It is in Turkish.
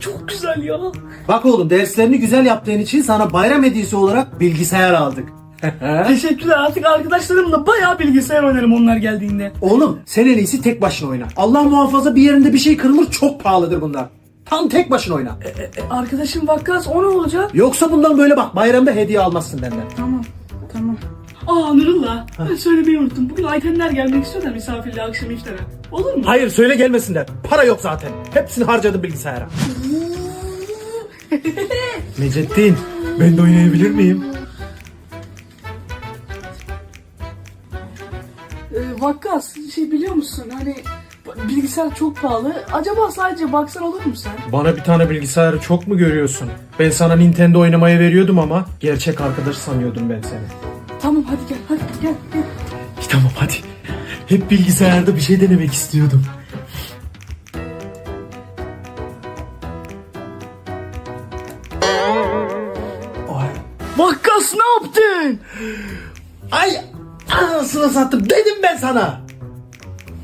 çok güzel ya. Bak oğlum, derslerini güzel yaptığın için sana bayram hediyesi olarak bilgisayar aldık. Teşekkürler, artık arkadaşlarımla bayağı bilgisayar oynarım onlar geldiğinde. Oğlum sen en iyisi tek başına oyna. Allah muhafaza bir yerinde bir şey kırılır, çok pahalıdır bunlar. Tam tek başına oyna. Arkadaşım Vakkas, o ne olacak? Yoksa bundan böyle bak, bayramda hediye almazsın benden. Tamam. Aa Nurullah, ben söylemeyi unuttum. Bugün Aytenler gelmek istiyor da misafirle akşam iftara. Olur mu? Hayır, söyle gelmesinler. Para yok zaten. Hepsini harcadım bilgisayara. Necettin, ben de oynayabilir miyim? Vakkas, biliyor musun? Hani bilgisayar çok pahalı. Acaba sadece baksan olur mu sen? Bana bir tane bilgisayarı çok mu görüyorsun? Ben sana Nintendo oynamaya veriyordum ama gerçek arkadaş sanıyordum ben seni. Tamam hadi gel. Tamam hadi. Hep bilgisayarda bir şey denemek istiyordum. Ay. Vakkas ne yaptın? Ay, anasını sattım dedim ben sana.